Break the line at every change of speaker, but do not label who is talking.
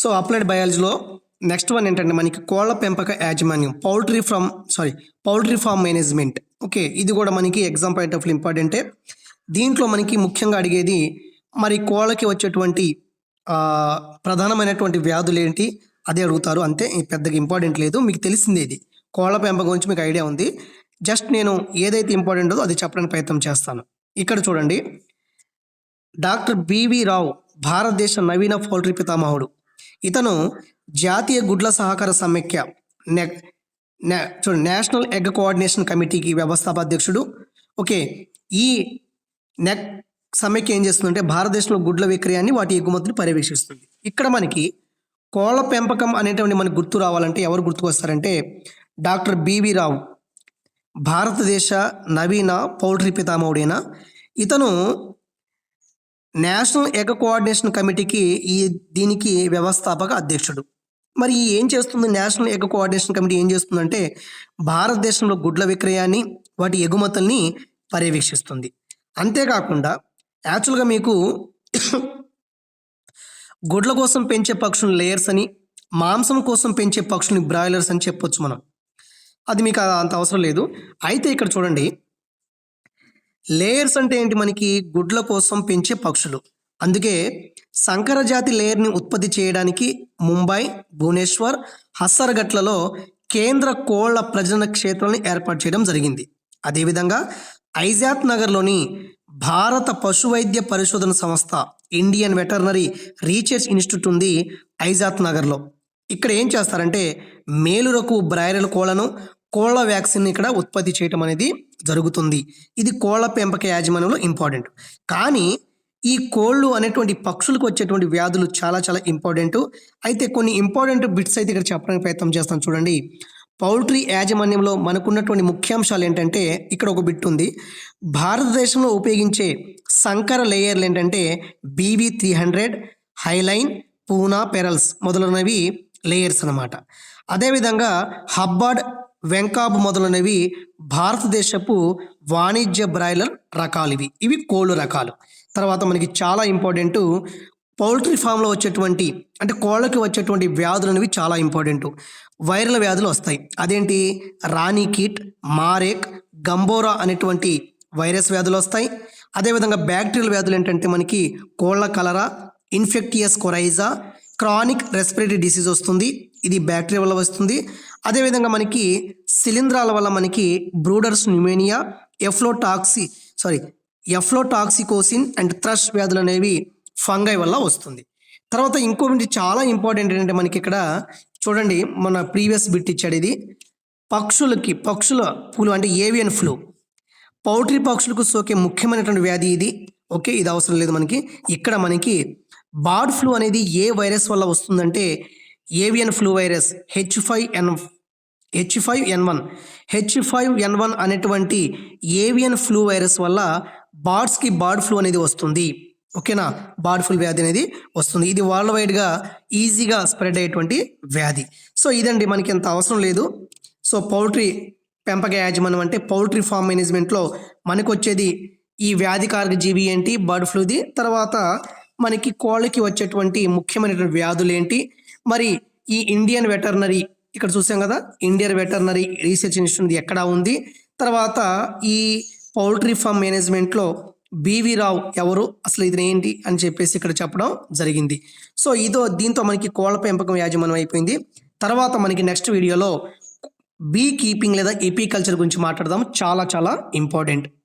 So applied బయాలజీలో next one ఏంటంటే మనకి కోళ్ల పెంపక యాజమాన్యం పౌల్ట్రీ ఫార్మ్ మేనేజ్మెంట్. ఓకే, ఇది కూడా మనకి ఎగ్జామ్ పాయింట్ ఆఫ్ ఇంపార్టెంటే. దీంట్లో మనకి ముఖ్యంగా అడిగేది మరి కోళ్ళకి వచ్చేటువంటి ప్రధానమైనటువంటి వ్యాధులు ఏంటి అదే అడుగుతారు. అంతే, పెద్దగా ఇంపార్టెంట్ లేదు, మీకు తెలిసిందే. ఇది కోళ్ల పెంపకం గురించి మీకు ఐడియా ఉంది. జస్ట్ నేను ఏదైతే ఇంపార్టెంటో అది చెప్పడానికి ప్రయత్నం చేస్తాను. ఇక్కడ చూడండి, డాక్టర్ బివి రావు భారతదేశ నవీన పౌల్ట్రీ పితామహుడు. ఇతను జాతీయ గుడ్ల సహకార సమైక్య చూడండి నేషనల్ ఎగ్ కోఆర్డినేషన్ కమిటీకి వ్యవస్థాపక అధ్యక్షుడు. ఓకే, ఈ నెక్ సమైక్య ఏం చేస్తుందంటే భారతదేశంలో గుడ్ల విక్రయాన్ని వాటి ఎగుమతిని పర్యవేక్షిస్తుంది. ఇక్కడ మనకి కోళ్ల పెంపకం అనేటువంటి మనకు గుర్తు రావాలంటే ఎవరు గుర్తుకు వస్తారంటే డాక్టర్ బివి రావు, భారతదేశ నవీన పౌల్ట్రీ పితామహుడైన ఇతను నేషనల్ ఎగ్ కోఆర్డినేషన్ కమిటీకి దీనికి వ్యవస్థాపక అధ్యక్షుడు. మరి ఏం చేస్తుంది నేషనల్ ఎగ్ కోఆర్డినేషన్ కమిటీ? ఏం చేస్తుందంటే భారతదేశంలో గుడ్ల విక్రయాన్ని వాటి ఎగుమతుల్ని పర్యవేక్షిస్తుంది. అంతేకాకుండా యాక్చువల్గా మీకు గుడ్ల కోసం పెంచే పక్షులు లేయర్స్ అని, మాంసం కోసం పెంచే పక్షుల్ని బ్రాయిలర్స్ అని చెప్పొచ్చు మనం. అది మీకు అంత అవసరం లేదు. అయితే ఇక్కడ చూడండి, లేయర్స్ అంటే ఏంటి? మనకి గుడ్ల కోసం పెంచే పక్షులు. అందుకే సంకరజాతి లేయర్ని ఉత్పత్తి చేయడానికి ముంబై, భువనేశ్వర్, హస్సరగట్లలో కేంద్ర కోళ్ల ప్రజనన క్షేత్రాలను ఏర్పాటు చేయడం జరిగింది. అదేవిధంగా ఐజాత్ నగర్లోని భారత పశువైద్య పరిశోధన సంస్థ ఇండియన్ వెటర్నరీ రీసెర్చ్ ఇన్స్టిట్యూట్ ఉంది ఐజాత్ నగర్లో. ఇక్కడ ఏం చేస్తారంటే మేలురకు బ్రాయిలర్ కోళ్లను, కోళ్ల వ్యాక్సిన్ ఇక్కడ ఉత్పత్తి చేయడం అనేది జరుగుతుంది. ఇది కోళ్ల పెంపక యాజమాన్యంలో ఇంపార్టెంట్. కానీ ఈ కోళ్ళు అనేటువంటి పక్షులకు వచ్చేటువంటి వ్యాధులు చాలా చాలా ఇంపార్టెంట్. అయితే కొన్ని ఇంపార్టెంట్ బిట్స్ అయితే ఇక్కడ చెప్పడానికి ప్రయత్నం చేస్తాను. చూడండి, పౌల్ట్రీ యాజమాన్యంలో మనకున్నటువంటి ముఖ్యాంశాలు ఏంటంటే ఇక్కడ ఒక బిట్ ఉంది. భారతదేశంలో ఉపయోగించే సంకర లేయర్లు ఏంటంటే BV300, హైలైన్, పూనా, పెరల్స్ మొదలైనవి లేయర్స్ అన్నమాట. అదేవిధంగా హబ్బార్డ్, వెంకాబ్ మొదలైనవి భారతదేశపు వాణిజ్య బ్రాయిలర్ రకాలు. ఇవి కోళ్ళు రకాలు. తర్వాత మనకి చాలా ఇంపార్టెంట్, పౌల్ట్రీ ఫామ్లో వచ్చేటువంటి అంటే కోళ్ళకి వచ్చేటువంటి వ్యాధులు అనేవి చాలా ఇంపార్టెంట్. వైరల్ వ్యాధులు వస్తాయి. అదేంటి? రాణి కీట్, మారేక్, గంబోరా అనేటువంటి వైరస్ వ్యాధులు వస్తాయి. అదేవిధంగా బ్యాక్టీరియల్ వ్యాధులు ఏంటంటే మనకి కోళ్ళ cholera, infectious coryza, chronic respiratory disease వస్తుంది. ఇది బ్యాక్టీరియా వల్ల వస్తుంది. అదేవిధంగా మనకి శిలీంధ్రాల వల్ల మనకి బ్రూడర్స్ న్యూమోనియా, ఎఫ్లోటాక్సికోసిన్ అండ్ థ్రష్ వ్యాధులు అనేవి ఫంగై వల్ల వస్తుంది. తర్వాత ఇంకొకటి చాలా ఇంపార్టెంట్ ఏంటంటే మనకి ఇక్కడ చూడండి, మన ప్రీవియస్ బిట్ ఇచ్చాడు. ఇది పక్షుల ఫ్లూ అంటే ఏవియన్ ఫ్లూ, పౌల్ట్రీ పక్షులకు సోకే ముఖ్యమైనటువంటి వ్యాధి ఇది. ఓకే, ఇది అవసరం లేదు మనకి. ఇక్కడ మనకి బర్డ్ ఫ్లూ అనేది ఏ వైరస్ వల్ల వస్తుందంటే ఏవియన్ ఫ్లూ వైరస్ H5N1 అనేటువంటి ఏవియన్ ఫ్లూ వైరస్ వల్ల బర్డ్స్కి బర్డ్ ఫ్లూ అనేది వస్తుంది. ఓకేనా, బర్డ్ ఫ్లూ వ్యాధి అనేది వస్తుంది. ఇది వరల్డ్ వైడ్గా ఈజీగా స్ప్రెడ్ అయ్యేటువంటి వ్యాధి. సో ఇదండి, మనకి ఎంత అవసరం లేదు. సో పౌల్ట్రీ పెంపక యాజమాన్యం అంటే పౌల్ట్రీ ఫార్మ్ మేనేజ్మెంట్లో మనకు వచ్చేది ఈ వ్యాధికారక జీవి ఏంటి, బర్డ్ ఫ్లూది. తర్వాత మనకి కోళ్ళకి వచ్చేటువంటి ముఖ్యమైనటువంటి వ్యాధులు ఏంటి, మరి ఈ ఇండియన్ వెటర్నరీ ఇక్కడ చూసాం కదా, ఇండియన్ వెటర్నరీ రీసెర్చ్ ఇన్స్టిట్యూట్ ఎక్కడ ఉంది. తర్వాత ఈ పౌల్ట్రీ ఫార్మ్ మేనేజ్మెంట్లో బివి రావు ఎవరు, అసలు ఇది ఏంటి అని చెప్పేసి ఇక్కడ చెప్పడం జరిగింది. సో దీంతో మనకి కోళ్ళ పెంపకం యాజమాన్యం అయిపోయింది. తర్వాత మనకి నెక్స్ట్ వీడియోలో బీ కీపింగ్ లేదా ఎపీకల్చర్ గురించి మాట్లాడదాం. చాలా చాలా ఇంపార్టెంట్.